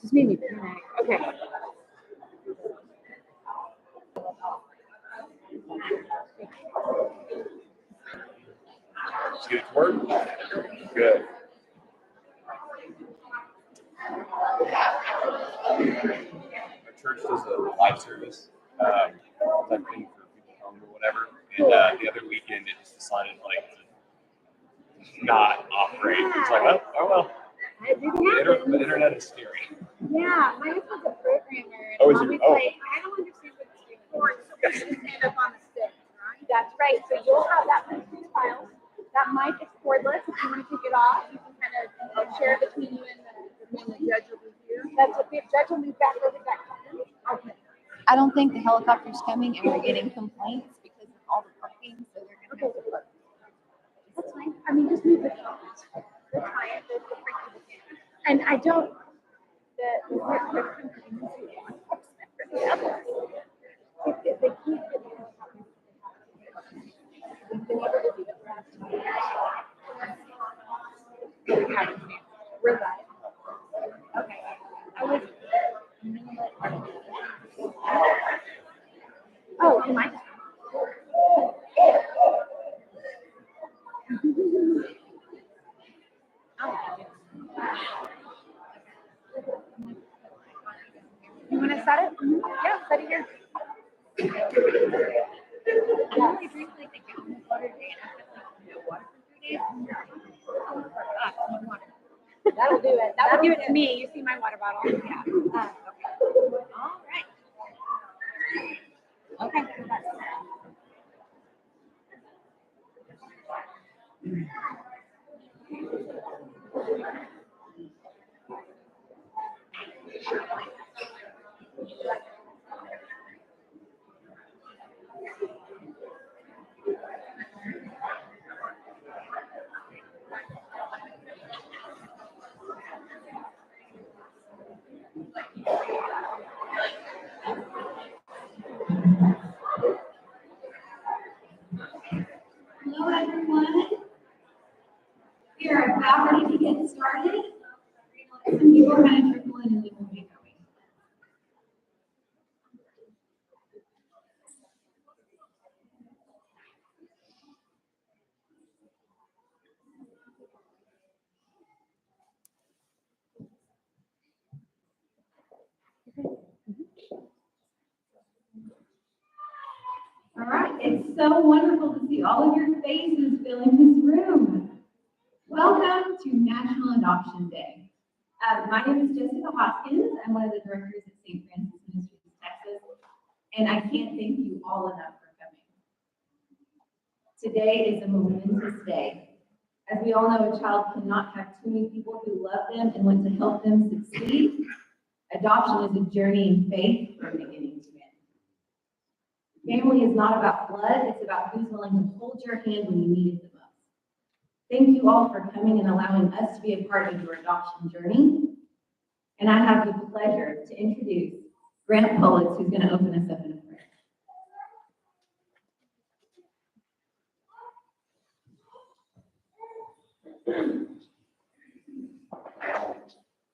Just made me panic. Okay. Just get it to work. Good. Our church does a live service type thing for people home or whatever. And the other weekend, it just decided like to not operate. It's like, oh well. The internet is scary. Yeah, my husband's a programmer. And Oh, is he? Mommy's Oh. like, I don't understand what it's doing. So we should stand up on the stick, right? That's right. So you'll have that Bluetooth file. That mic is cordless. If you want to take it off, you can kind of share between you and the judge over here. That's what the judge will move back over that corner. Okay. I don't think the helicopter's coming and we're getting complaints because of all the parking, so they're going to have to park. That's fine. I mean, just move the comments. That's fine. The and I don't. If they keep it, we've been able to do it last 2 years. We're live. Okay. I was. Oh, am I? You want to set it? Yeah, set it here. I only drink like a gallon of water a day, and I feel like no water for 3 days. That'll do it. That'll give it to me. You see my water bottle? Yeah. Okay. All right. Okay. Hello, everyone. We are about ready to get started. Some people are kind of trickle in and then we'll get going. All right, it's so wonderful to see all of your faces filling this room. Welcome to National Adoption Day. My name is Jessica Hoskins. I'm one of the directors at St. Francis Ministries, Texas, and I can't thank you all enough for coming. Today is a momentous day. As we all know, a child cannot have too many people who love them and want to help them succeed. Adoption is a journey in faith from beginning to end. Family is not about blood, it's about who's willing to hold your hand when you need it the most. Thank you all for coming and allowing us to be a part of your adoption journey. And I have the pleasure to introduce Grant Pullitz, who's going to open us up in a prayer.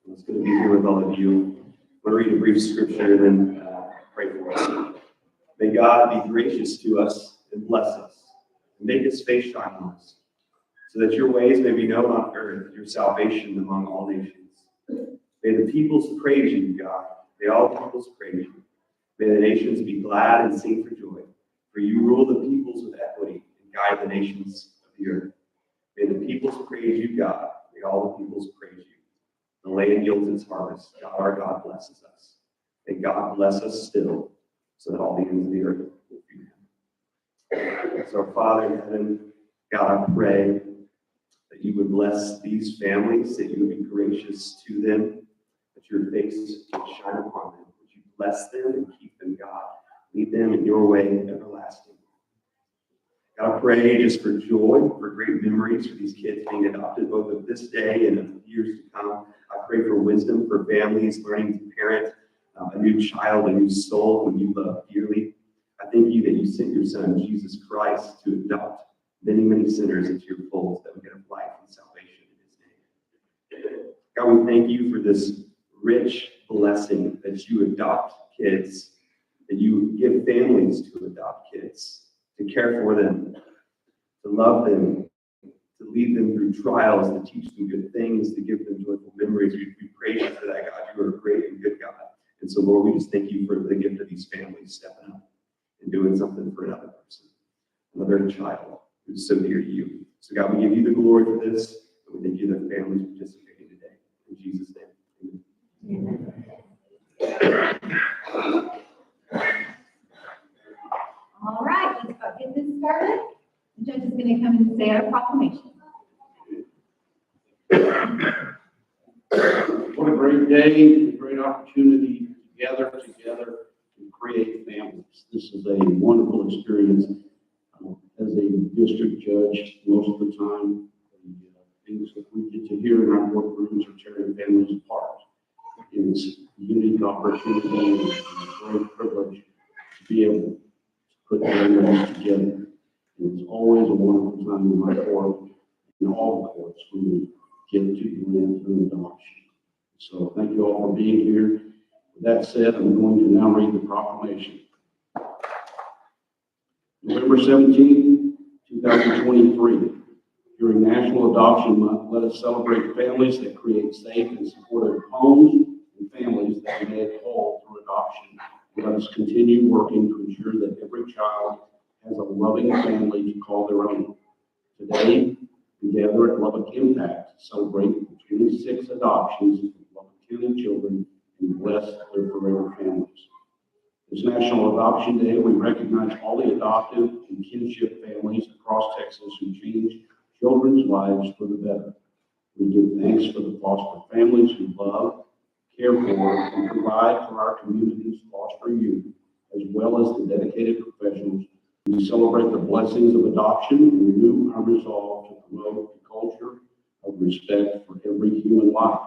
It's good to be here with all of you. I'm going to read a brief scripture and then pray for us. May God be gracious to us and bless us, and make his face shine on us, so that your ways may be known on earth, your salvation among all nations. May the peoples praise you, God. May all peoples praise you. May the nations be glad and sing for joy, for you rule the peoples with equity and guide the nations of the earth. May the peoples praise you, God. May all the peoples praise you. The land yields its harvest. God, our God, blesses us. May God bless us still, so that all the ends of the earth will fear him. As our Father in heaven, God, I pray that you would bless these families, that you would be gracious to them, that your face would shine upon them, that you bless them and keep them, God. Lead them in your way everlasting. God, I pray just for joy, for great memories for these kids being adopted, both of this day and of years to come. I pray for wisdom for families learning to parent a new child, a new soul whom you love dearly. I thank you that you sent your son, Jesus Christ, to adopt many, many sinners into your fold that we could have life and salvation in his name. God, we thank you for this rich blessing that you adopt kids, that you give families to adopt kids, to care for them, to love them, to lead them through trials, to teach them good things, to give them joyful memories. We praise you for that, God. You are a great and good God. And so, Lord, we just thank you for the gift of these families stepping up and doing something for another person, another child who's so dear to you. So, God, we give you the glory for this, and we thank you that families participating today. In Jesus' name, amen. All right, let's go get this started. The judge is going to come and say our proclamation. What a great day, a great opportunity to gather together and create families. This is a wonderful experience. As a district judge, most of the time, the things that we get to hear in our courtrooms are tearing families apart. It's a unique opportunity and a great privilege to be able to put families together. And it's always a wonderful time in my court, in all the courts, when we get to grant an adoption. So thank you all for being here. With that said, I'm going to now read the proclamation. November 17, 2023. During National Adoption Month, let us celebrate families that create safe and supportive homes and families that are made whole through adoption. Let us continue working to ensure that every child has a loving family to call their own. Today, we gather at Lubbock Impact to celebrate the 26 adoptions of Lubbock County children and bless their forever families. This National Adoption Day, we recognize all the adoptive and kinship families across Texas who change children's lives for the better. We give thanks for the foster families who love, care for, and provide for our community's foster youth, as well as the dedicated professionals. We celebrate the blessings of adoption and renew our resolve to promote a culture of respect for every human life.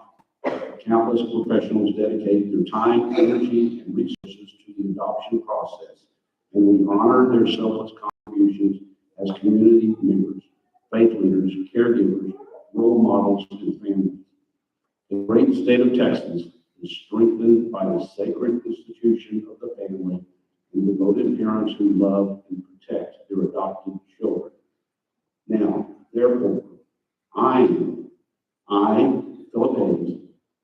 Countless professionals dedicate their time, energy, and resources to the adoption process, and we honor their selfless contributions as community members, faith leaders, caregivers, role models, and families. The great state of Texas is strengthened by the sacred institution of the family and devoted parents who love and protect their adopted children. Now, therefore, I, Philip Hayes,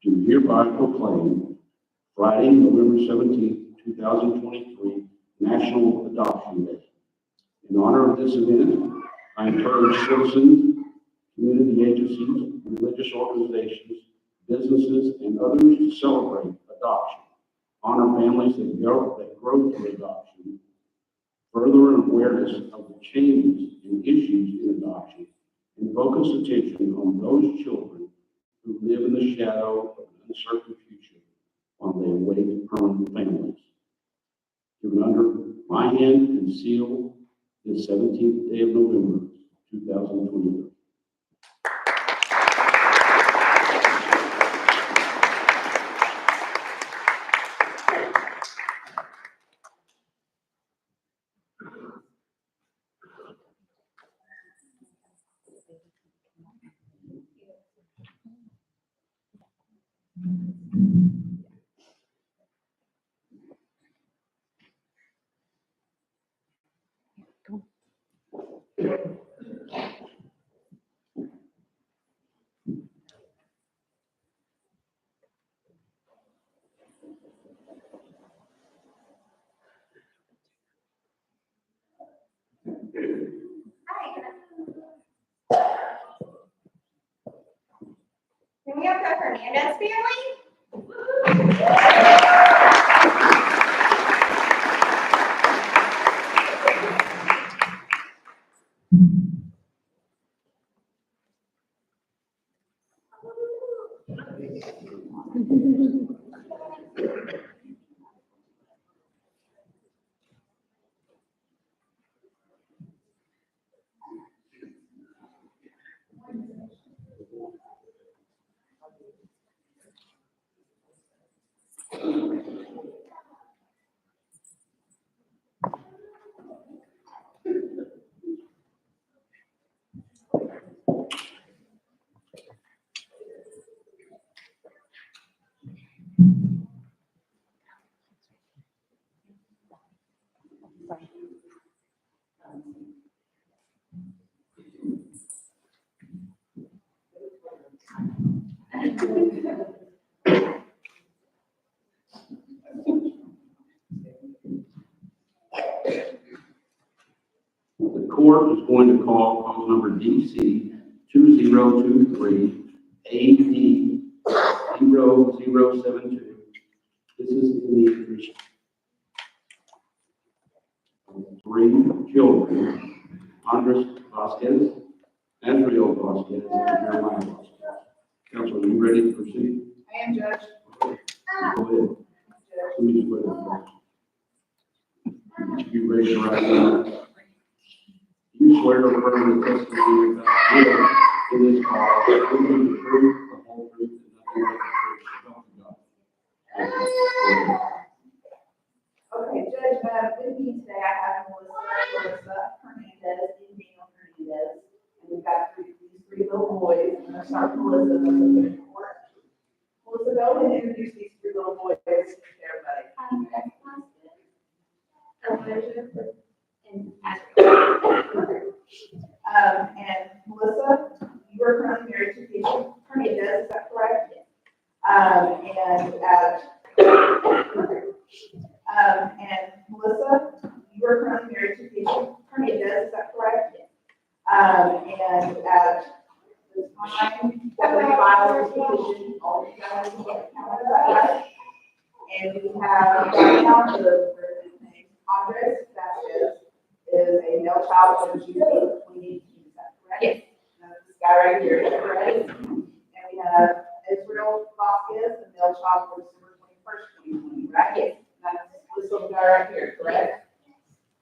do hereby proclaim Friday, November 17, 2023, National Adoption Day. In honor of this event, I encourage citizens, community agencies, religious organizations, businesses, and others to celebrate adoption, honor families that grow through adoption, further awareness of the changes and issues in adoption, and focus attention on those children who live in the shadow of an uncertain future while they await permanent families. Given under my hand and seal this 17th day of November, 2023. Can we have the Hernandez family? court is going to call cause number DC 2023 AD 0072. This is in the interest of 3 children, Andres Vasquez, Andrea Vasquez, and Jeremiah Vasquez. Counsel, are you ready to proceed? I am, Judge. Go ahead. Let me just wait a minute. You raise your right hand. You swear to affirm the testimony about you in this call, that you will the truth, the whole truth, and nothing but the truth, so help you God. Okay, Judge, with me today, I have Melissa Hernandez, and Daniel Hernandez, and we've got these three little boys, and I'll start with Melissa, that's the court. Melissa, go ahead and introduce these three little boys to everybody. And Melissa, you are currently married to Daniel Hernandez, is that correct? And Melissa, you are currently married to Daniel Hernandez, is that correct? And at the time that we filed this petition, all you guys are going to count, is that right? And we have right now the person's name, Andres Vasquez, is a male child of June 8, 2018, is that correct? Yes. This guy right here, is that correct? And we have Israel Vasquez, a male child of December 21st, 2020, right? Yes. That's this little guy right here, correct?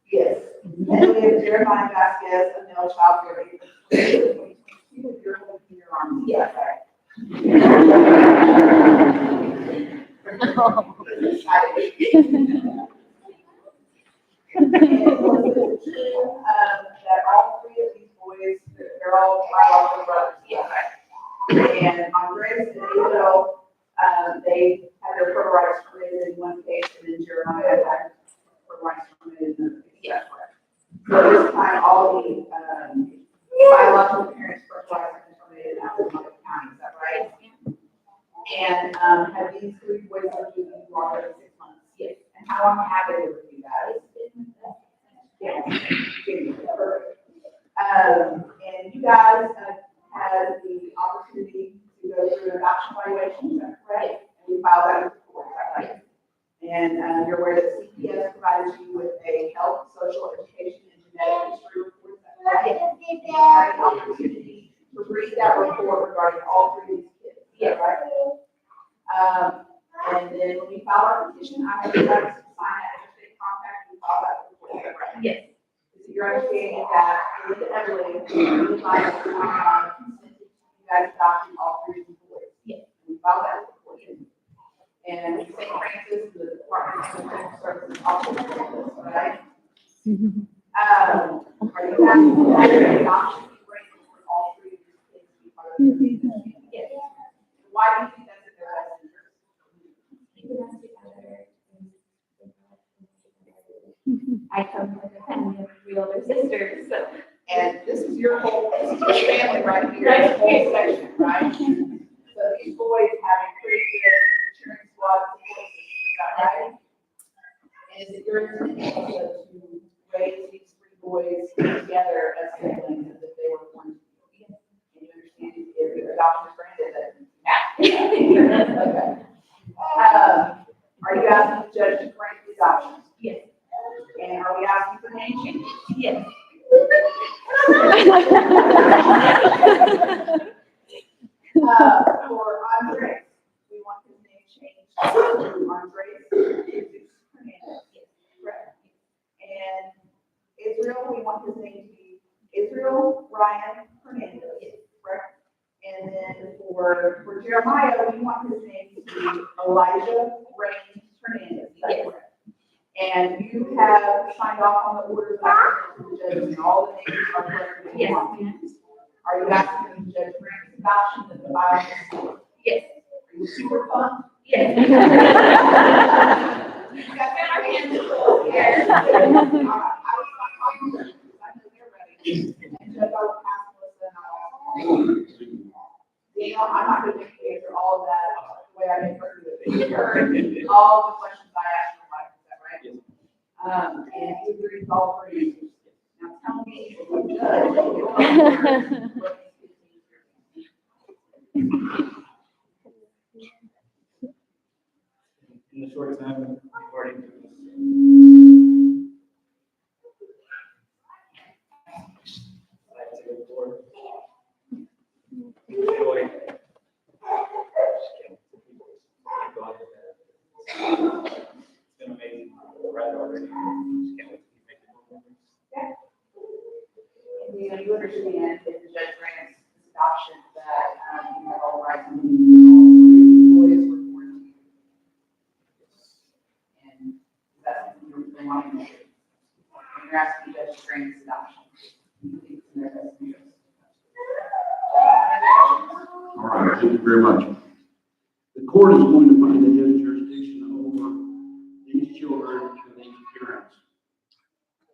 Yes. And we have Jeremiah Vasquez, a male child of April 2022, with your holding in your arms. Yes. That all three of these boys, they're all biological brothers. Yes. And Andres and Israel, they had their proto rights terminated in one case, and then Jeremiah had proto rights terminated in another case. Yes. So this time, all the biological parents' proto rights have been terminated out of Lubbock County. Is that right? And have these three boys lived with you longer than 6 months? Yes. And how long have they lived with you guys? Yes. Perfect. And you guys had the opportunity to go through an adoption evaluation, is that correct? And we filed that with the court, is that right? And you're aware that CPS provided you with a health, social, education, and genetic history report, is that right? And you had an opportunity to read that report regarding all three of these kids, is that right? And then when we filed our petition, I had you guys sign that interstate compact and file that report, is that right? Yes. So your understanding that Linda Everly, really like, consented to you guys adopting all three of these boys. Yes. We filed that report. And St. Francis, the Department of Social Services, also campus, right? Are you guys adoption rate for all three of these kids to be part of the community? Yes. Why do you think that's in their best interest? I come from a family of 3 older sisters, so. And this is your family right here, this whole section, right? So these boys have a pretty good cheering squad support system, is that right? And is it your intention also to raise these three boys together as siblings as if they were born to you? And you understand if the adoption is granted that okay. Are you asking the judge to grant the adoption? Yes. And are we asking for name changes? Yes. For Andres, we want his name changed to Andres Hernandez. Correct. And Israel, we want his name to be Israel Ryan Hernandez. Correct. And then for Jeremiah, we want his name to be Elijah Rain Hernandez. Yes. Correct. And you have signed off on the orders of the judges, and all the names are correct. Yes. Are you asking the judge for adoption of the violence? Yes. Are you super pumped? Yes. You got our hands full. Yes. I know they're ready. And Judge, I will pass Melissa and Daniel, I'm not going to answer all of that the way I make her do it. You heard all the questions I asked your wife, is that right? Yes. And you agreed with all three. Now tell me. In the short time, according to this. I'd say the Lord. Enjoy. God. It's been amazing. Right already. Just can't wait to keep making more memories. You know, you understand if the judge grants this adoption that you have all rights and all boys were born to you. And that's what you're wanting to do. And you're asking the judge to grant this adoption. You think it's in their best interest. All right, thank you very much. The court is going to find that has jurisdiction over these children and these parents.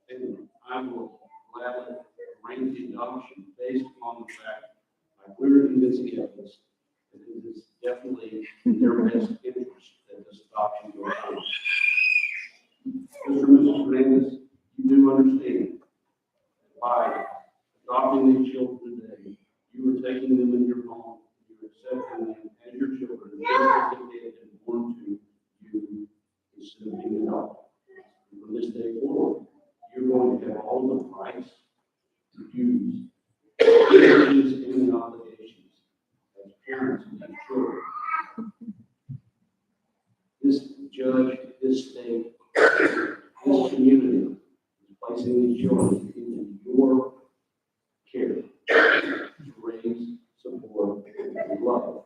And I will gladly arrange the adoption based upon the fact, by clear and convincing evidence, that it is definitely in their best interest that this adoption goes on. Mr. and Mrs. Fernandez, you do understand that by adopting these children today, you are taking them in your home, you are accepting them as your children, just as if they had been born to you instead of being adopted. And from this day forward, you're going to have all the rights, duties, privileges, and obligations as parents of these children. This judge, this state, this community is placing these children into your care, to raise, support, and love.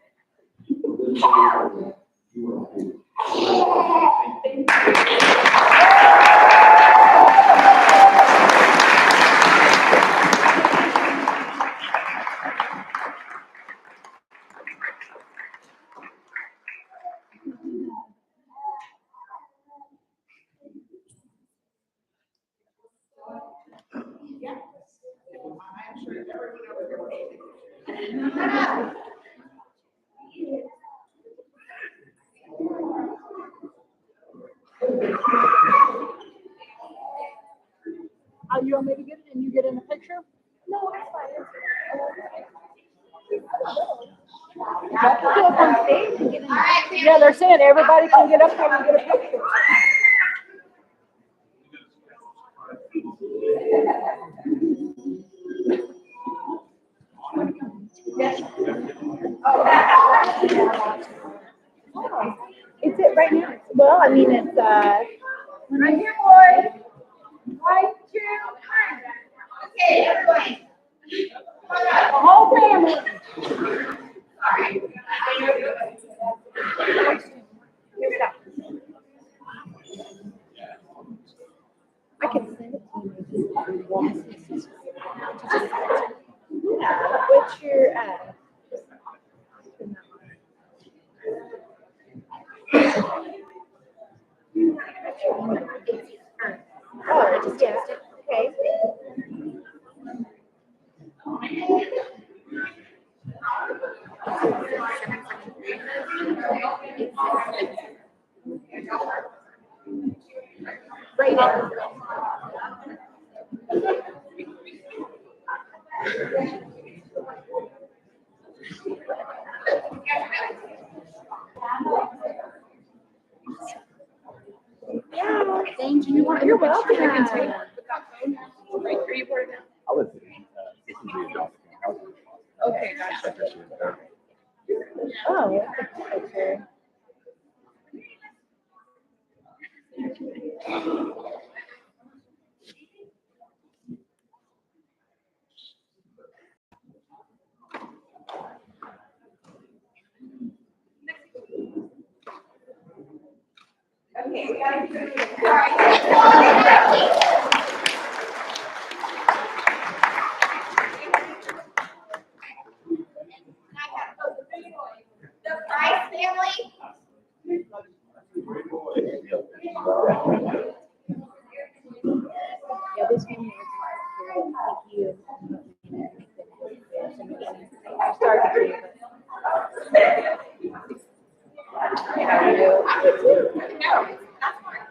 For this day forward, you are free. Thank you. You want me to get it and you get in the picture? No, it's fine. Yeah, they're saying everybody can get up there and get a picture. Is it right now? Well, I mean, it's right here, boys. 1, 2, 3. Okay, everybody. The whole family. All right. Here's that. I can send it to you. Yeah. What's your Oh, just text it. Okay. Rate it. Yeah, thank you. You're welcome. I was Okay, gotcha. Oh, that's a picture. Okay, we gotta do it. The Price family. Yeah, this family is thank you. I started to, Yeah, I do. I would too. No, that's fine.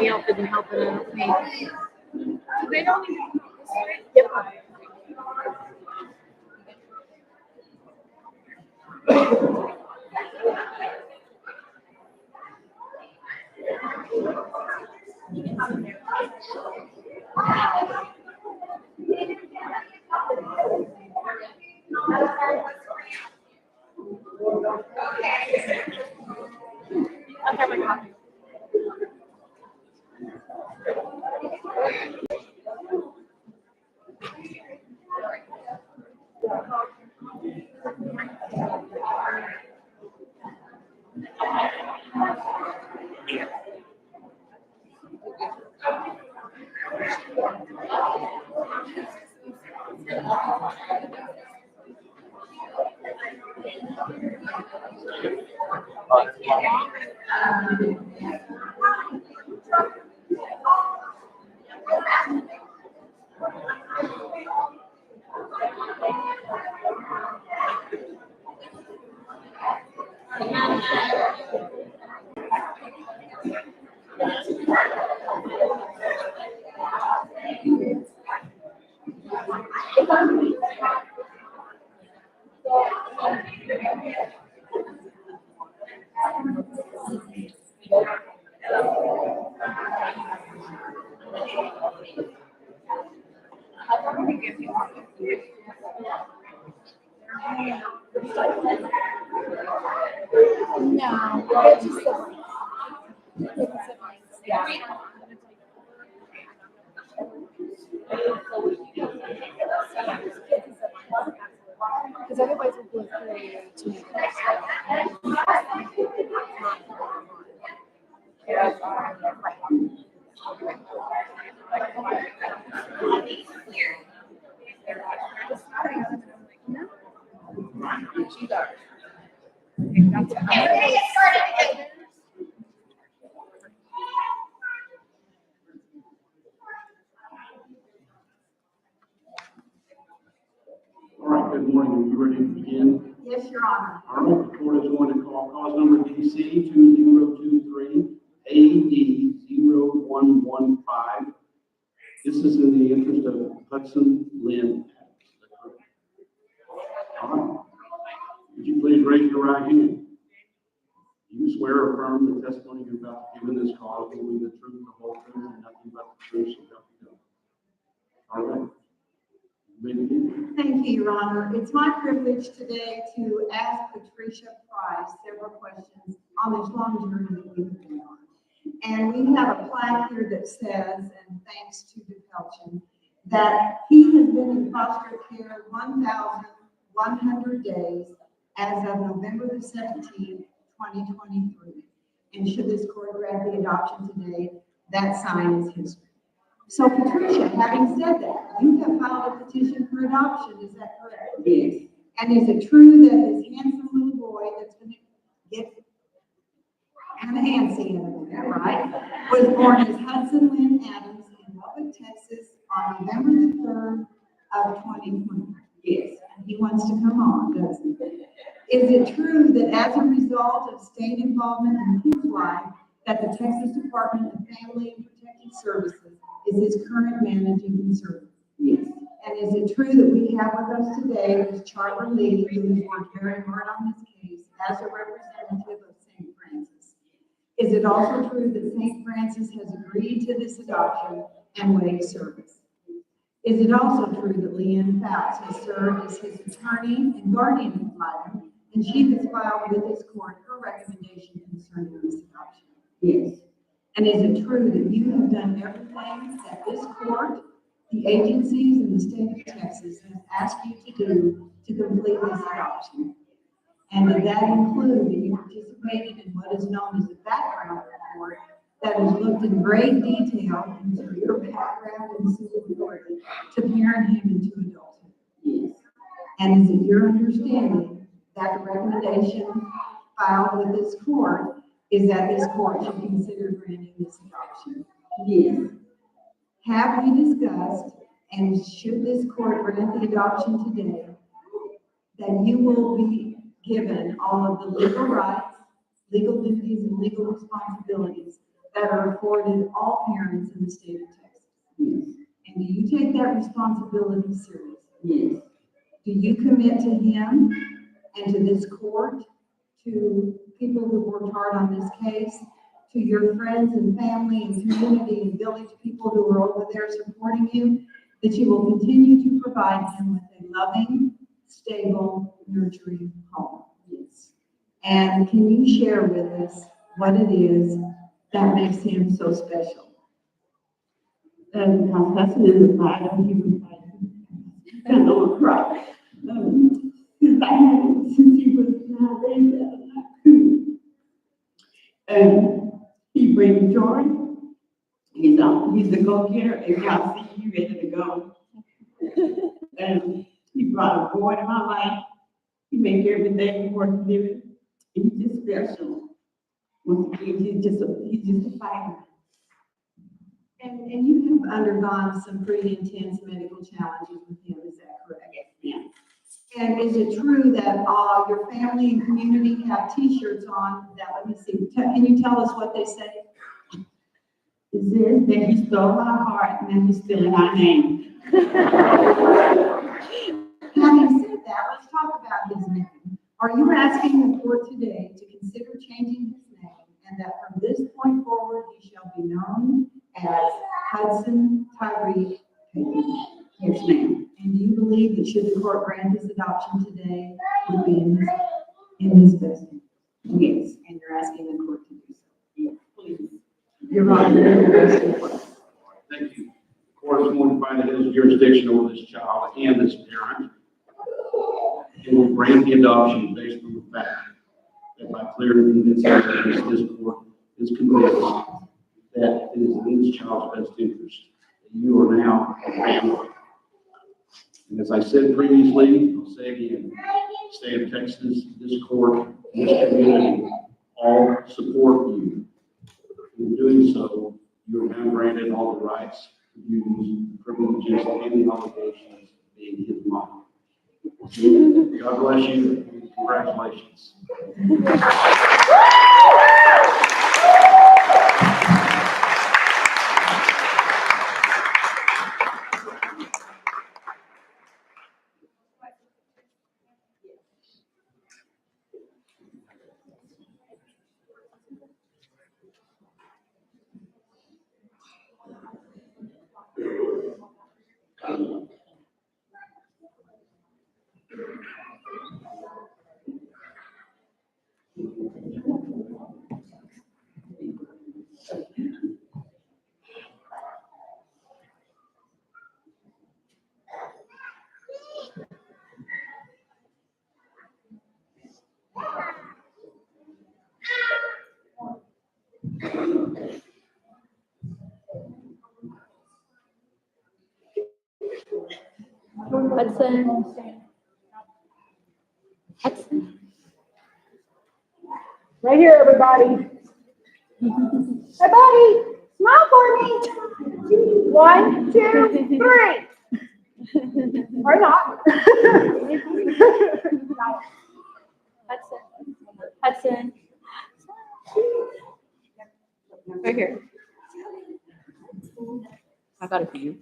Somebody else isn't helping, I don't think. They don't even come out this way? Yep. I'll have my coffee. No, it's just siblings. Yeah. Because otherwise we'll go through too many All right, good morning. Are you ready to begin? Yes, Your Honor. All right, the court is going to call cause number DC 2023 AD 0115. This is in the interest of Hudson Lynn. All right. Would you please raise your right hand? Do you swear or affirm the testimony you're about to give in this cause will be the truth, the whole truth, and nothing but the truth, so help you God? All right. You may begin. Thank you, Your Honor. It's my privilege today to ask Patricia Price several questions on this long journey that we've been on. And we have a plaque here that says, and thanks to DePelchin, that he has been in foster care 1,100 days as of November the 17th, 2023. And should this court grant the adoption today, that sign is history. So Patricia, having said that, you have filed a petition for adoption, is that correct? Yes. And is it true that this handsome little boy that's going to get kind of antsy in there, right, was born as Hudson Lynn Adams in Lubbock, Texas on November the 3rd of 2020? Yes. And he wants to come on, doesn't he? Is it true that as a result of state involvement in his life, that the Texas Department of Family and Protective Services is his current managing conservator? Yes. And is it true that we have with us today Ms. Charlotte Lee, who has worked very hard on this case as a representative of St. Francis? Is it also true that St. Francis has agreed to this adoption and waived service? Is it also true that Leanne Fouts has served as his attorney and guardian ad litem, and she has filed with this court her recommendation concerning this adoption? Yes. And is it true that you have done everything that this court, the agencies, and the state of Texas has asked you to do to complete this adoption? And did that include that you participated in what is known as a background report that has looked in great detail into your background and suitability to parent him into adulthood? Yes. And is it your understanding that the recommendation filed with this court is that this court should consider granting this adoption? Yes. Have we discussed, and should this court grant the adoption today, that you will be given all of the legal rights, legal duties, and legal responsibilities that are afforded all parents in the state of Texas? Yes. And do you take that responsibility seriously? Yes. Do you commit to him and to this court, to people who worked hard on this case, to your friends and family and community and village people who are over there supporting you, that you will continue to provide him with a loving, stable, nurturing home? Yes. And can you share with us what it is that makes him so special? Because husband is a fight, I don't even fight. I don't cry. Since I had him since he was 9 days. He brings joy. He's a go-getter, and y'all see he ready to go. He brought a boy to my life. He made everything worth living. He's just special. Once again, he's just a fighter. And you have undergone some pretty intense medical challenges with him, is that correct? Yes, ma'am. And is it true that your family and community have T-shirts on that, let me see, can you tell us what they say? It says that he stole our heart and he's stealing our name. Having said that, let's talk about his name. Are you asking the court today to consider changing his name and that from this point forward, he shall be known as Hudson Tyree Payton? Yes, ma'am. And do you believe that should the court grant his adoption today, would be in his best interest? Yes. And you're asking the court to do so? Yes, please. Your Honor, in your best interest. Thank you. The court is going to find that his jurisdiction over this child and this parent. It will grant the adoption based on the fact that by clear and convincing evidence, this court is convinced that it is in this child's best interest that you are now a family. And as I said previously, I'll say again, the state of Texas, this court, this community, all support you. In doing so, you are now granted all the rights, duties, privileges, and the obligations of being his mom. God bless you, and congratulations. Hudson. Hudson. Right here, everybody. Hey, buddy, smile for me. 1, 2, 3. Or not. Hudson. Hudson. Right here. I got it for you.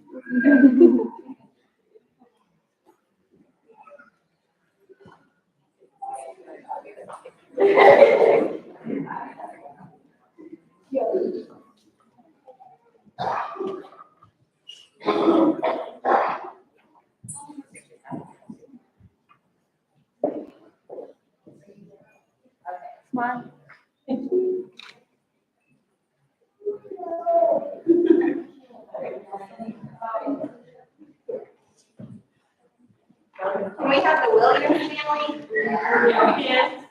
Smile. Can we have the Williams family? Yes.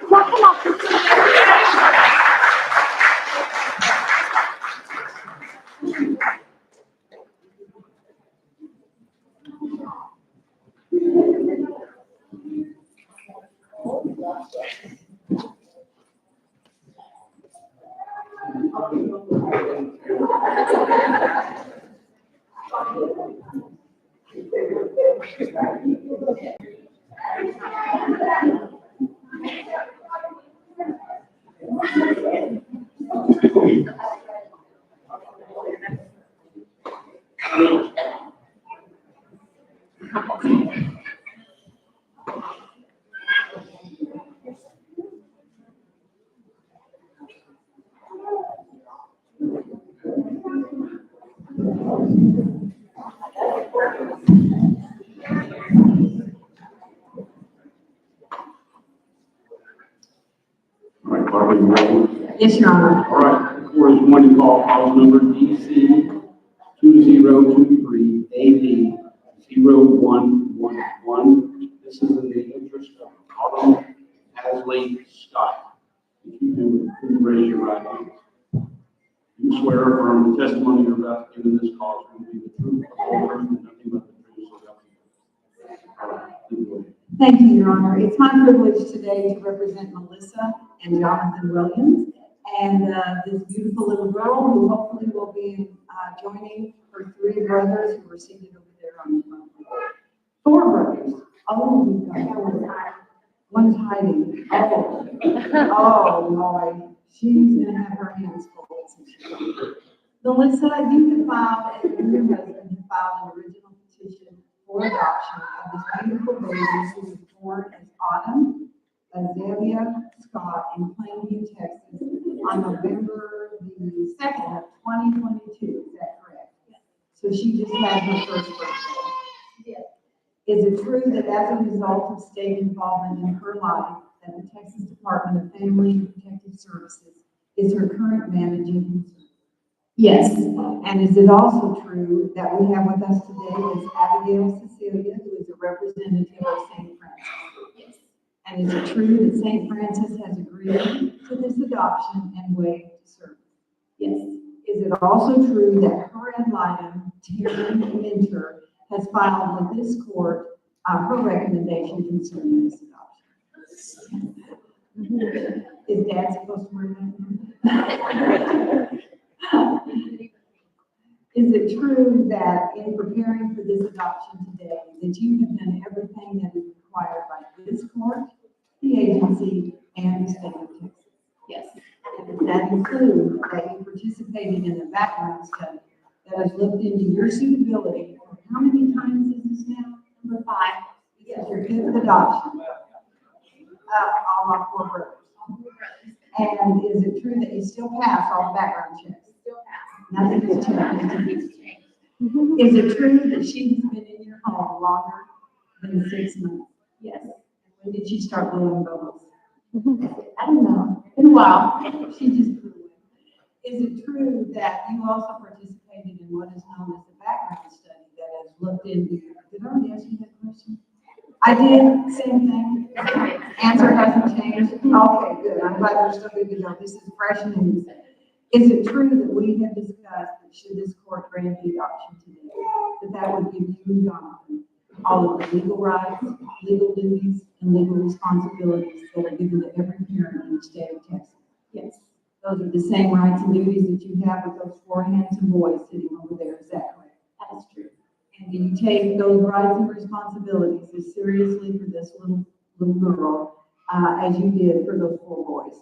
Come on. All right, Barbara, you ready? Yes, Your Honor. All right, the court is going to call cause number DC 2023 AD 0111. This is in the interest of Autumn Hasley Scott. If you do, please raise your right hand. You swear or affirm the testimony you're about to give in this cause will be the truth, the whole truth, and nothing but the truth, so help you. All right, please go ahead. Thank you, Your Honor. It's my privilege today to represent Melissa and Jonathan Williams and this beautiful little girl who hopefully will be joining her three brothers who are seated over there on the front. Four brothers. Oh, my God. One's hiding. Oh, Lord. She's going to have her hands full. Melissa, you have filed, and your husband have filed an original petition for adoption of this beautiful baby who was born as Autumn Azalea Scott in Plainview, Texas, on November the 2nd of 2022. Is that correct? So she just had her first birthday. Yes. Is it true that as a result of state involvement in her life, that the Texas Department of Family and Protective Services is her current managing concern? Yes. And is it also true that we have with us today Ms. Abigail Cecilia, who is a representative of St. Francis? Yes. And is it true that St. Francis has agreed to this adoption and waived service? Yes. Is it also true that her ad litem, Terry Minter, has filed with this court her recommendation concerning this adoption? Is Dad supposed to wear that? Is it true that in preparing for this adoption today, that you have done everything that is required by this court, the agency, and the state of Texas? Yes. And does that include that you participated in a background study that has looked into your suitability for how many times is this now? Number 5. This is your 5th adoption. All our 4 brothers. And is it true that you still pass all the background checks? Still pass. Nothing has changed. Is it true that she's been in your home longer than 6 months? Yes. When did she start blowing bubbles? I don't know. In a while. She just blew it. Is it true that you also participated in what is known as the background study that has looked into? Did I already ask you that question? I did. Same thing. Answer hasn't changed. Okay, good. I'm glad we're still good to go. This is fresh news. Is it true that we have discussed that should this court grant the adoption today, that would give you and Jonathan all of the legal rights, legal duties, and legal responsibilities that are given to every parent in the state of Texas? Yes. Those are the same rights and duties that you have with those 4 handsome boys sitting over there. Is that correct? That is true. And do you take those rights and responsibilities as seriously for this little girl as you did for those 4 boys?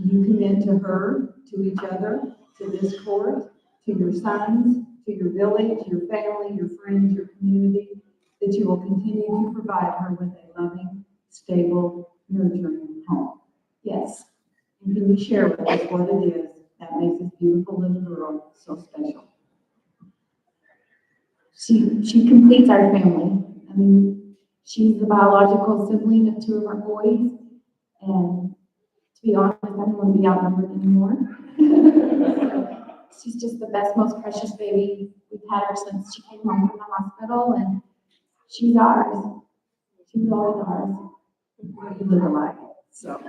Do you commit to her, to each other, to this court, to your sons, to your village, your family, your friends, your community, that you will continue to provide her with a loving, stable, nurturing home? Yes. And can you share with us what it is that makes this beautiful little girl so special? She completes our family. I mean, she's the biological sibling of 2 of our boys, and to be honest, I don't want to be outnumbered anymore. She's just the best, most precious baby. We've had her since she came home from the hospital, and she's ours. She's always ours. Well, you look alike, so.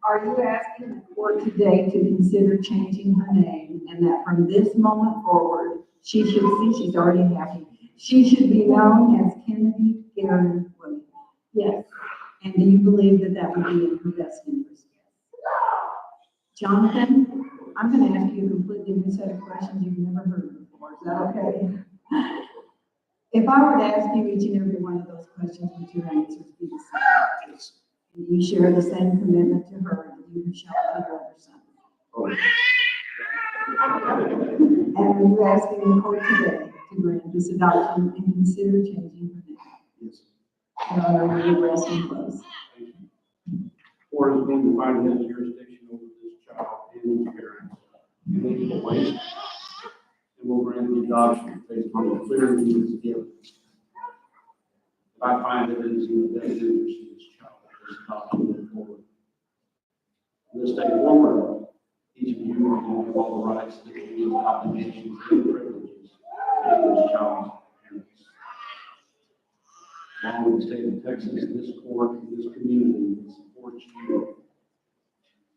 Are you asking the court today to consider changing her name, and that from this moment forward, she should see, she's already happy, she should be known as Kennedy Garen Williams? Yes. And do you believe that that would be in her best interest? Jonathan, I'm going to ask you a completely new set of questions you've never heard before. Is that okay? If I were to ask you each and every one of those questions, would your answers be the same? Yes. And you share the same commitment to her that you have shown to your other son? Oh. And we're asking the court today to grant this adoption and consider changing her name. Yes. Your Honor, we will rest in close. Court is going to find his jurisdiction over this child and his parents in equal weight, and will grant the adoption based on the clear and convincing evidence. If I find that it is in the best interest of this child, this adoption move forward. From this day forward, each of you will have all the rights, liberties, obligations, and privileges of this child's parents. Along with the state of Texas, this court and this community that supports you,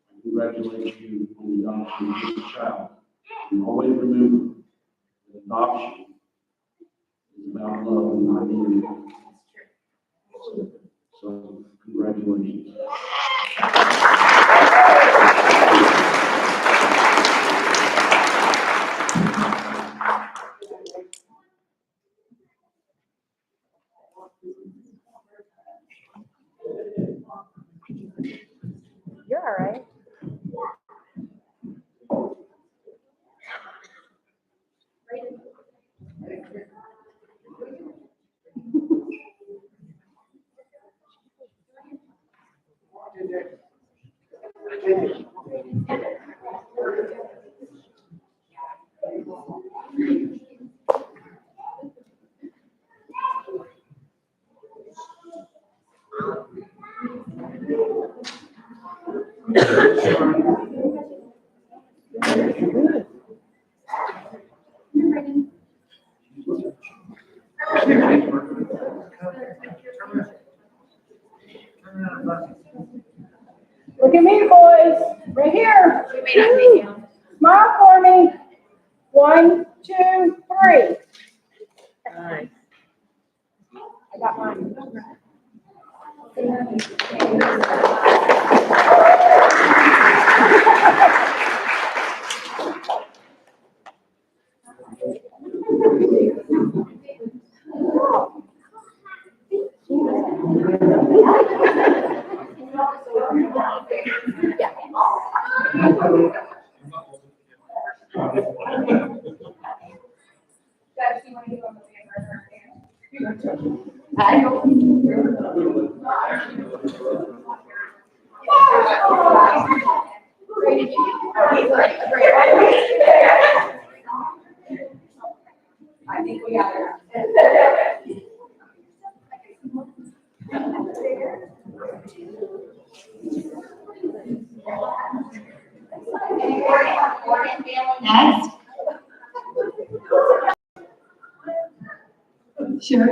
I congratulate you on the adoption of this child. And always remember that adoption is about love and not envy. So, congratulations. You're all right. Look at me, boys. Right here. We may not take you. Smile for me. 1, 2, 3. Nice. I got mine. I think we got it. Next. Sure.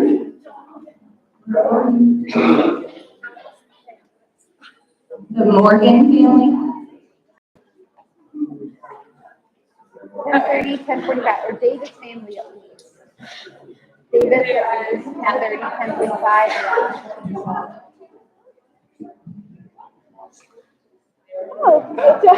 The Morgan family. 10:30, 10:45, or David's family at least. David is 10:30, 10:45. Oh, good job.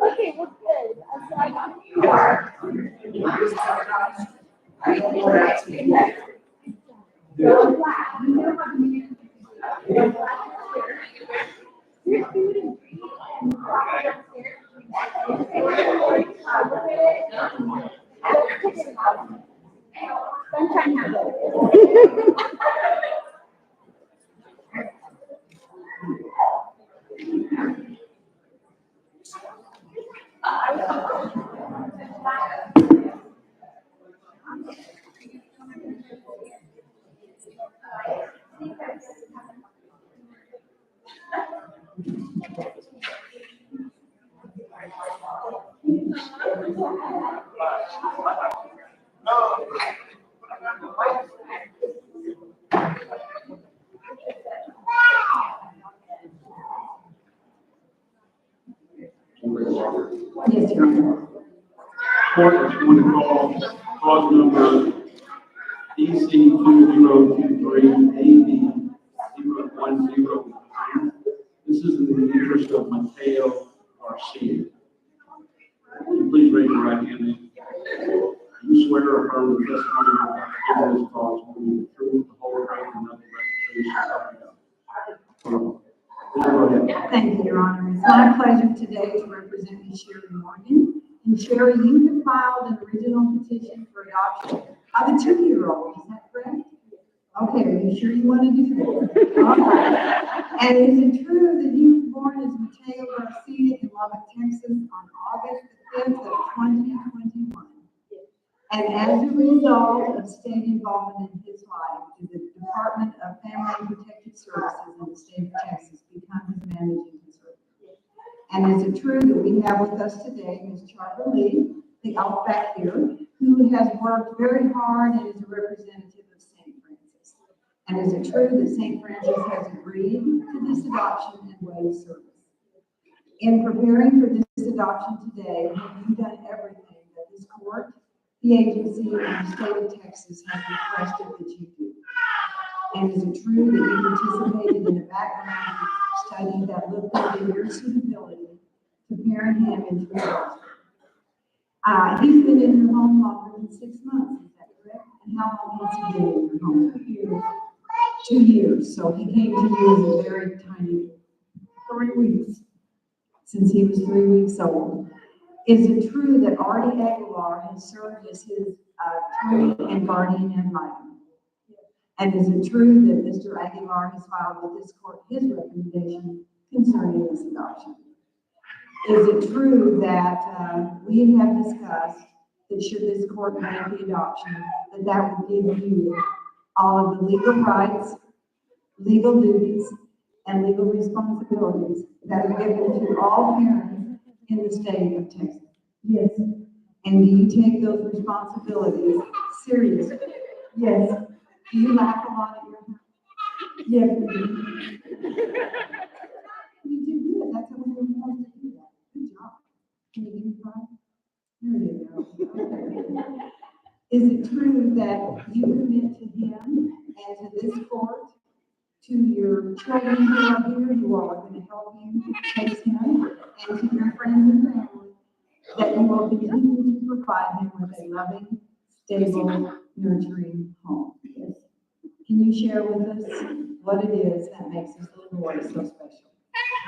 Okay, well, good. So I got Sunshine has it. Yes, Your Honor. Court is going to call clause number DC 2023 AD 010. This is in the interest of Mateo Garcia. Please raise your right hand. You swear or affirm the testimony you have given this cause will be the truth, the whole truth, and nothing but the truth, so help you God. Please Thank you, Your Honor. It's my pleasure today to represent Ms. Sherry Morgan. And Sherry, you have filed an original petition for adoption of a 2-year-old, is that correct? Okay, are you sure you want to do that? All right. And is it true that you were born as Mateo Garcia in Lubbock, Texas on August the 5th of 2021? And as a result of state involvement in his life, did the Department of Family and Protective Services in the state of Texas become his managing conservator? And is it true that we have with us today Ms. Charlie Lee, the elf back here, who has worked very hard and is a representative of St. Francis? And is it true that St. Francis has agreed to this adoption and waived service? In preparing for this adoption today, have you done everything that this court, the agency, and the state of Texas have requested that you do? And is it true that you participated in a background study that looked into your suitability to parent him into adulthood? He's been in your home longer than 6 months, is that correct? And how long has he been in your home? 2 years. 2 years, so he came to you as a very tiny 3 weeks, since he was 3 weeks old. Is it true that Artie Aguilar has served as his attorney and guardian ad litem? And is it true that Mr. Aguilar has filed with this court his recommendation concerning this adoption? Is it true that we have discussed that should this court grant the adoption, that would give you all of the legal rights, legal duties, and legal responsibilities that are given to all parents in the state of Texas? Yes, And do you take those responsibilities seriously? yes, Do you laugh a lot at your house? yes. You do good. That's what we're supposed to do that. Good job. Can you give me 5? There you go. Is it true that you commit to him and to this court, to your children who are here, who are going to help you raise him, and to your friends and family, that you will continue to provide him with a loving, stable, nurturing home? Yes. Can you share with us what it is that makes this little boy so special?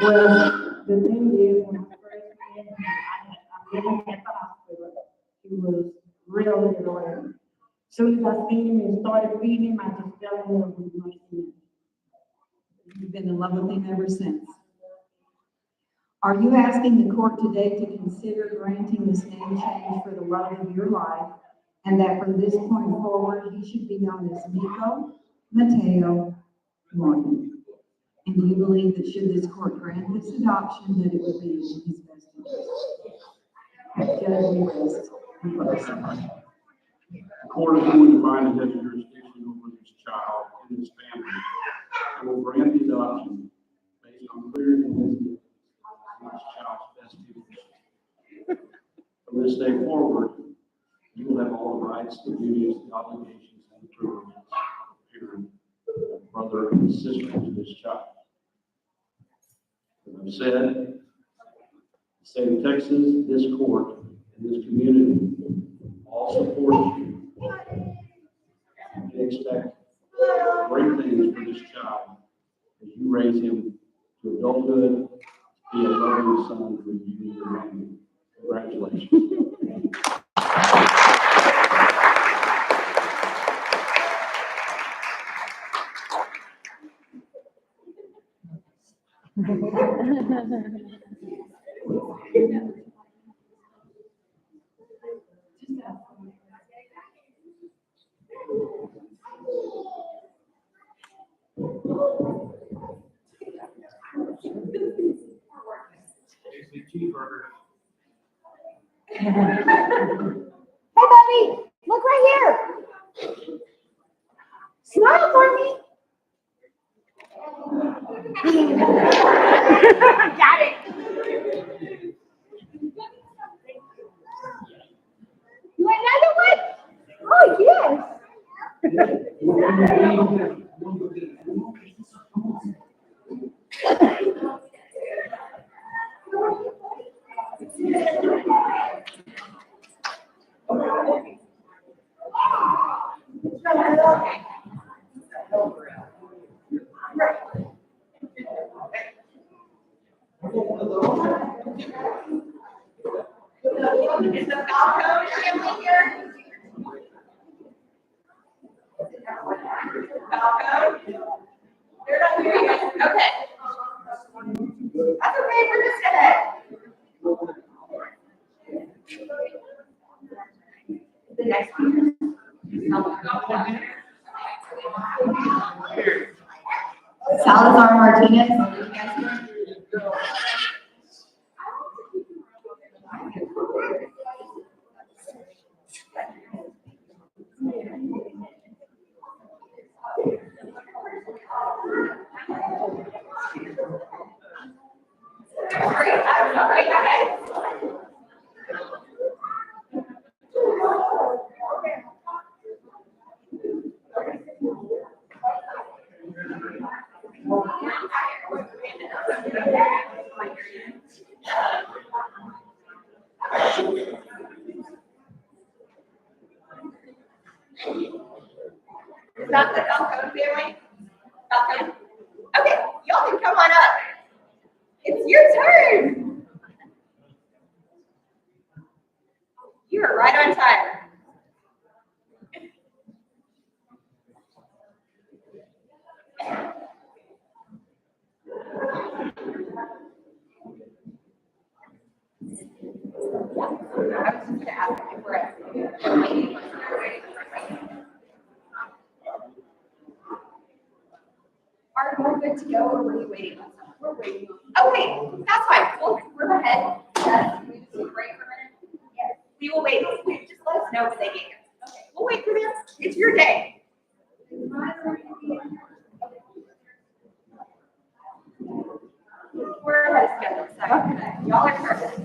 Well, the thing is, when I first met him, I'm living at the hospital. He was really loyal. As soon as I seen him and started feeding him, I just fell in love with my son. You've been in love with him ever since. Are you asking the court today to consider granting this name change for the love of your life, and that from this point forward, he should be known as Nico Mateo Morgan? And do you believe that should this court grant this adoption, that it would be in his best interest? Judge, we rest. The court is going to find that has jurisdiction over this child and his family, and will grant the adoption based on clear and convincing of this child's best interest. From this day forward, you will have all the rights, the duties, the obligations, and the privileges of a parent, a brother, and a sister to this child. As I've said, the state of Texas, this court, and this community all support you. They expect great things for this child as you raise him to adulthood, to be a loving son for you and your family. Congratulations. Hey, buddy, look right here. Smile for me. Got it. You want another one? Oh, yes. Is the Falcone family here? Falcone? They're not here yet. Okay. That's okay, we're just gonna. The next one. Salazar Martinez. Is that the Falcone family? Falcone? Okay, y'all can come on up. It's your turn. You are right on time. I was just gonna ask if we're at. Are you good to go, or were you waiting on someone? We're waiting. Okay, that's fine. We'll move ahead. Yes, we just take a break for a minute. Yes, we will wait. Just let us know when they get here. Okay, we'll wait for them. It's your day. We're ahead of schedule, so y'all are perfect.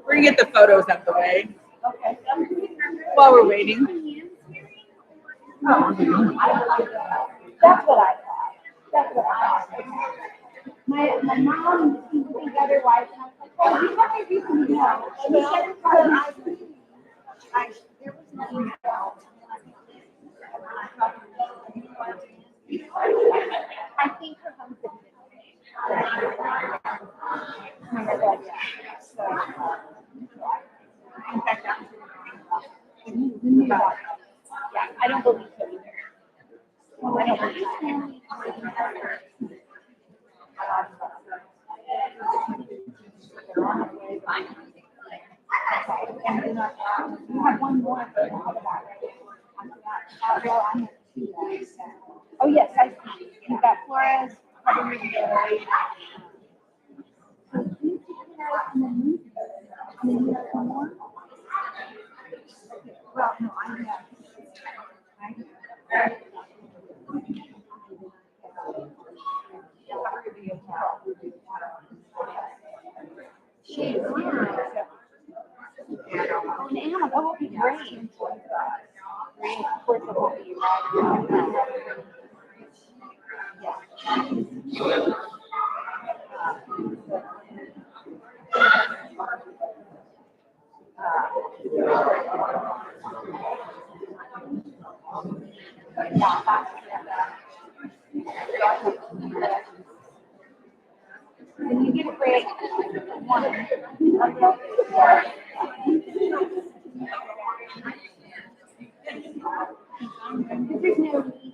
We're gonna get the photos out the way. Okay. While we're waiting. That's what I thought. That's what I thought. My mom seemed to think otherwise, and I was like, oh, you guys do something else. And he said, there was no email. I think her husband did. So, in fact, yeah, I don't believe so either. Well, I don't believe so. You have one more. Oh, yes, I see. You've got Flores, probably the. Well, no, I have. She is. Oh, and Anna, that would be great. Great, of course, it will be. When you get a break, one. There's no need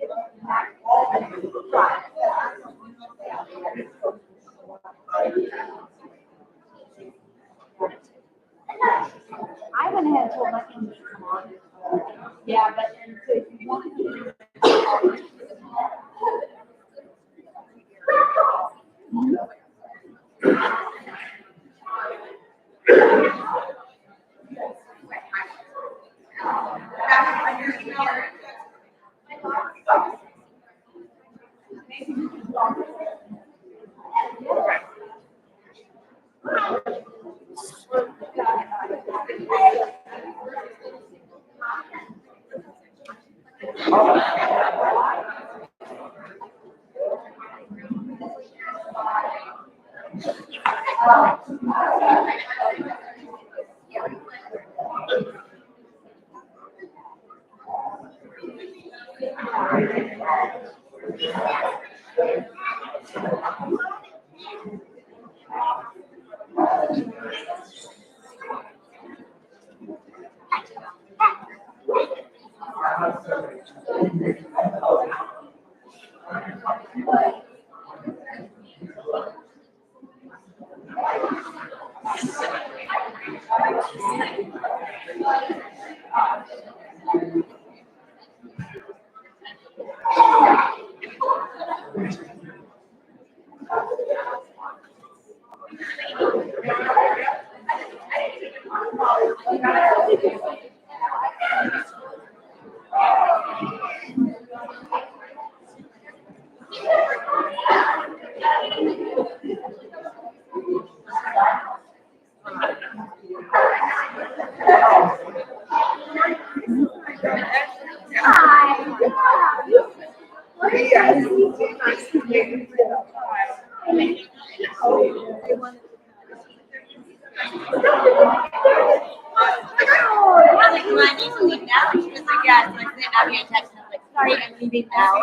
I went ahead and told my team to come on. Yeah, but so if you want to. Sorry, I'm leaving now.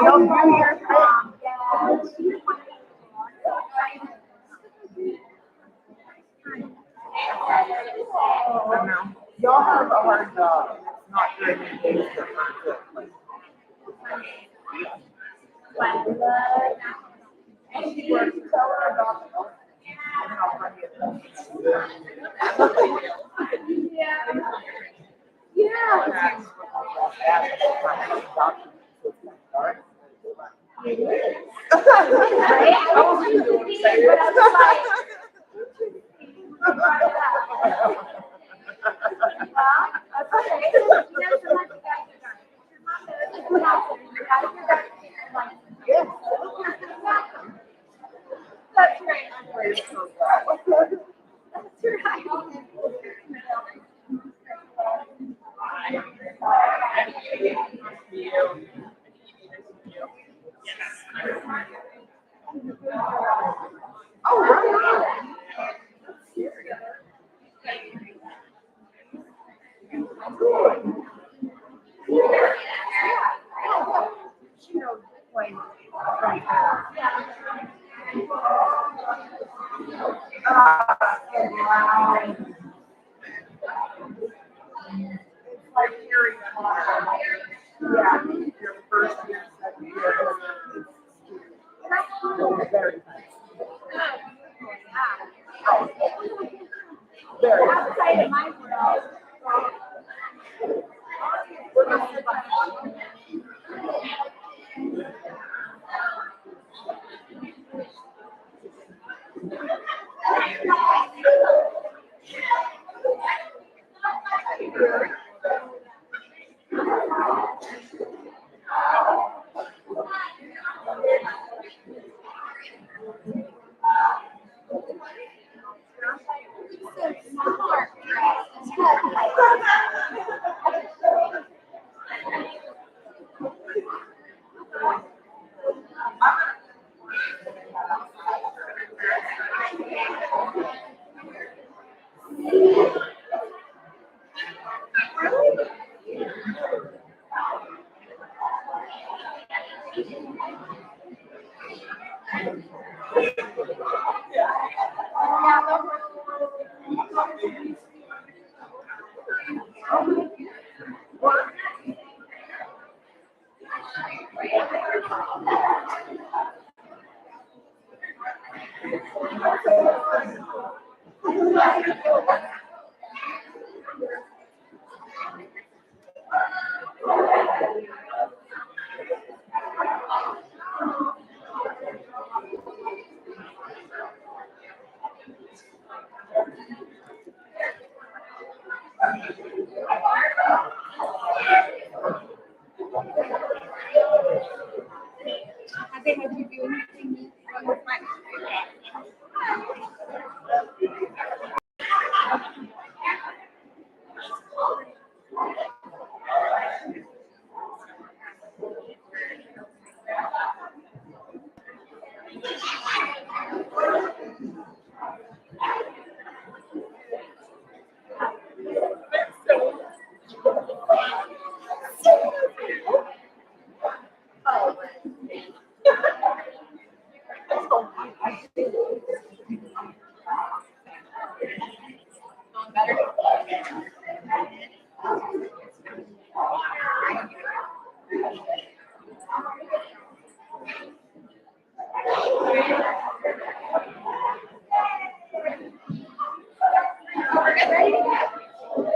Y'all have a hard job. It's not very many days to find it. She works so hard. How funny it is. Yeah. That's right. That's right. Oh, right. She knows when. It's like Harry Potter. Yeah, your first year, second year. It's very nice. Very nice. Outside of my world. Have they had you do anything? Let's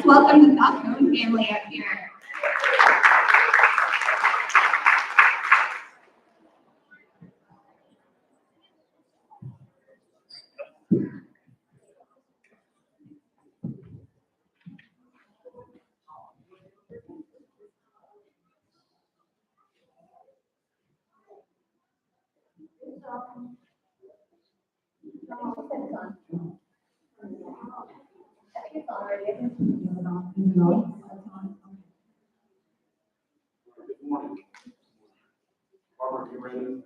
welcome the Falcone family up here. Good morning. Barbara, you ready?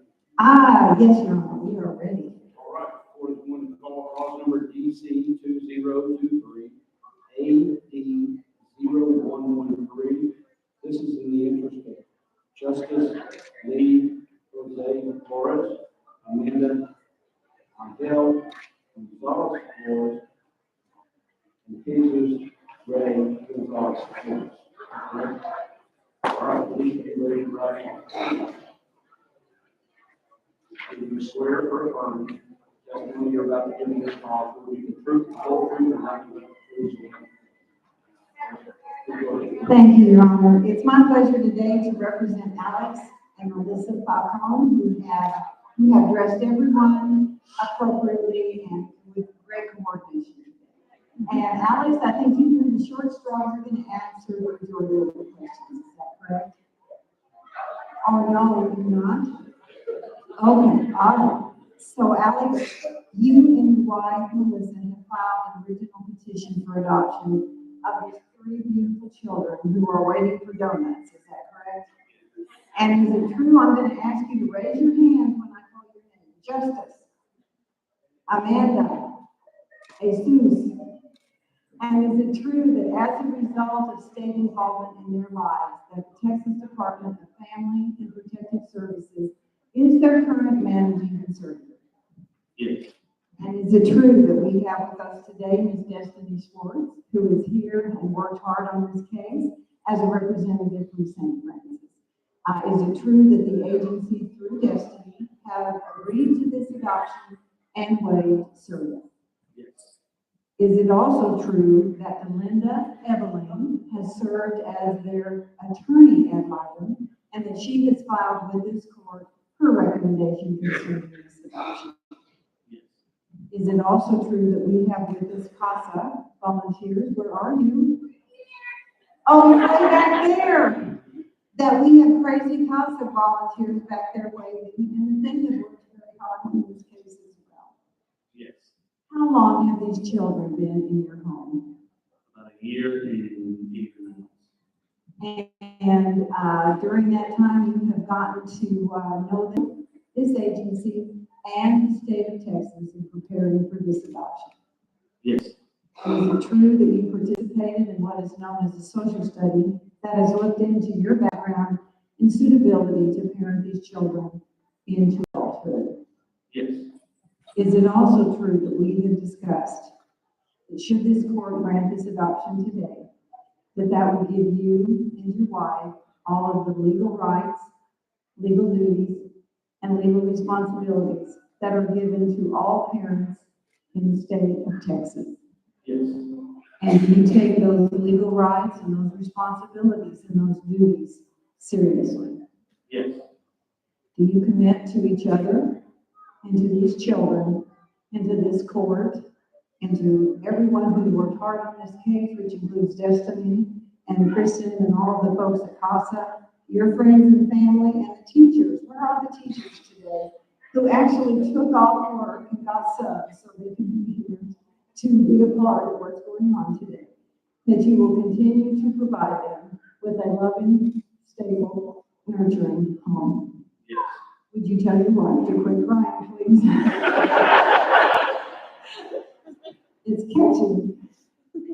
Yes, Your Honor, we are ready. All right, court is going to call cause number DC 2023, AD 0113. This is in the interest of Justice Lee Jose Flores, Amanda Angel Gonzalez Flores, and Jesus Ray Gonzalez Flores. All right, please be ready to rise. Do you swear or affirm testimony you're about to give in this call will be the truth, the whole truth, and nothing but the truth? Thank you, Your Honor. It's my pleasure today to represent Alex and Melissa Falcone, who have dressed everyone appropriately and with great coordination. And Alex, I think you drew the short straw. You're going to answer the majority of the questions. Is that correct? Oh, no, you're not? Okay, all right. So Alex, you and your wife, Melissa, have filed an original petition for adoption of these 3 beautiful children who are waiting for donuts. Is that correct? And is it true, I'm going to ask you to raise your hand when I call your name. Justice, Amanda, Jesus. And is it true that as a result of state involvement in their lives, that the Texas Department of Family and Protective Services is their current managing conservator? Yes. And is it true that we have with us today Ms. Destiny Schwartz, who is here and worked hard on this case as a representative from St. Francis? Is it true that the agency, through Destiny, have agreed to this adoption and waived service? Yes. Is it also true that Linda Evelyn has served as their attorney ad litem and that she has filed with this court her recommendation concerning this adoption? Yes. Is it also true that we have with us CASA volunteers? Where are you? Oh, you're way back there. That we have crazy CASA volunteers back there waiting, and they have worked very hard on this case as well. Yes. How long have these children been in your home? About a year and 8 months. And during that time, you have gotten to know them, this agency, and the state of Texas in preparing for this adoption. Yes. Is it true that you participated in what is known as a social study that has looked into your background and suitability to parent these children into adulthood? Yes. Is it also true that we have discussed that should this court grant this adoption today, that would give you and your wife all of the legal rights, legal duties, and legal responsibilities that are given to all parents in the state of Texas? Yes. And do you take those legal rights and those responsibilities and those duties seriously? Yes. Do you commit to each other and to these children and to this court and to everyone who worked hard on this case, which includes Destiny and Kristen and all of the folks at CASA, your friends and family, and the teachers? Where are the teachers today who actually took off work and got subs so they can be here to be a part of what's going on today? That you will continue to provide them with a loving, stable, nurturing home. Yes. Would you tell your wife to quit crying, please? It's catchy.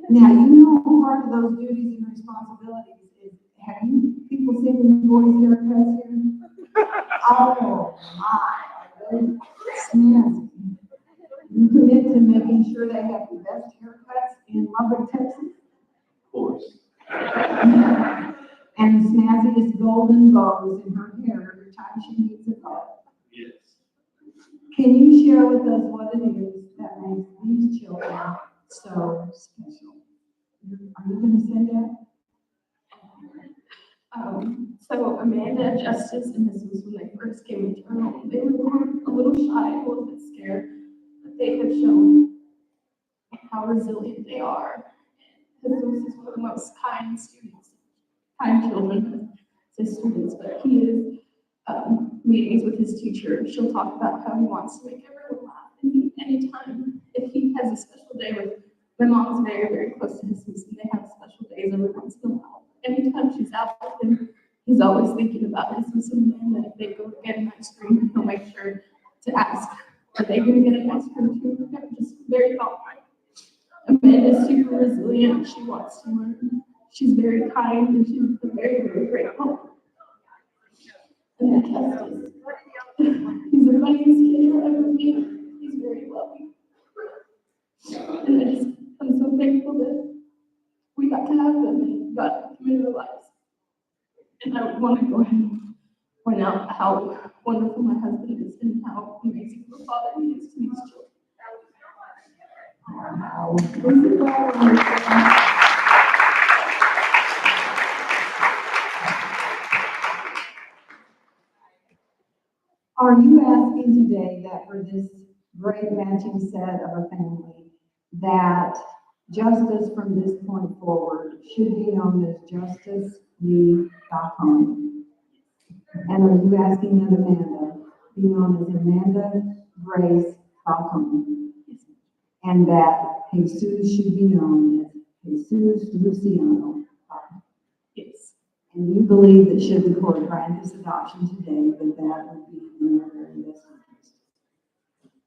Now, you know part of those duties and responsibilities is, have you people seen the boys' haircuts here? Oh, my, they're snazzy. You commit to making sure they have the best and the snazziest golden bows in her hair every time she meets a dog. Yes. Can you share with us what it is that makes these children so special? Are you going to say that? So Amanda, Justice, and Mrs. when they first came into our home, they were a little shy, a little bit scared, but they have shown how resilient they are. Jesus is one of the most kind students, kind children, say students, but he is meetings with his teacher. She'll talk about how he wants to make everyone laugh. And anytime, if he has a special day with, my mom's very, very close to his and they have special days every once in a while. Anytime she's out with him, he's always thinking about his and that if they go get an ice cream, he'll make sure to ask, are they going to get an ice cream too? They're just very thoughtful. Amanda's super resilient. She wants to learn. She's very kind and she's very, very grateful. And then Justice. He's the funniest kid you'll ever meet. He's very loving. And I'm so thankful that we got to have them and got to come into their lives. And I want to go ahead and point out how wonderful my husband is and how amazing of a father he is to these children. Are you asking today that for this great matching set of a family, that Justice from this point forward should be known as Justice Lee Falcone? And are you asking that Amanda be known as Amanda Grace Falcone? And that Jesus should be known as Jesus Luciano Falcone? Yes. And you believe that should the court grant this adoption today, that would be in your very best interest?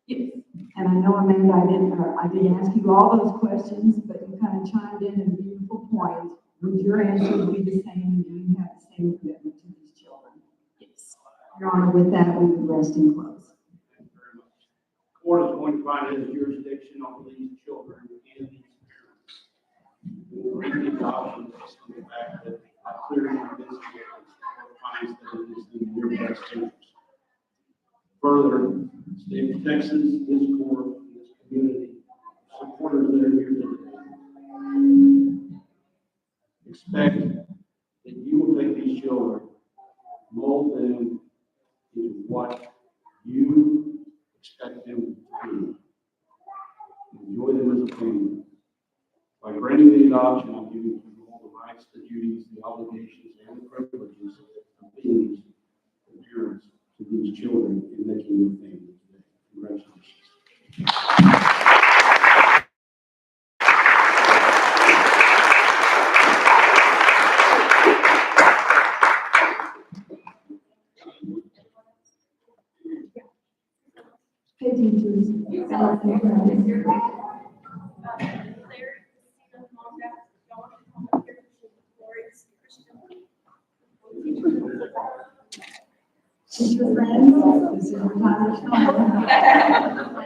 Yes. And I know, Amanda, I didn't ask you all those questions, but you kind of chimed in at a beautiful point. Would your answer be the same? Do you have the same commitment to these children? Yes. Your Honor, with that, we would rest and close. Thank you very much. The court is going to find his jurisdiction over these children and these parents. We will read the adoption based on the fact that clearly this case finds that it is in your best interest. Further, the state of Texas, this court, and this community, supporters that are here today, expect that you will take these children, mold them into what you expect them to be. Enjoy them as a family. By granting the adoption, I'm giving you all the rights, the duties, the obligations, and the privileges of being parents to these children in making your family today. Congratulations. Hey, teachers. Teacher friends, this is your time to shine.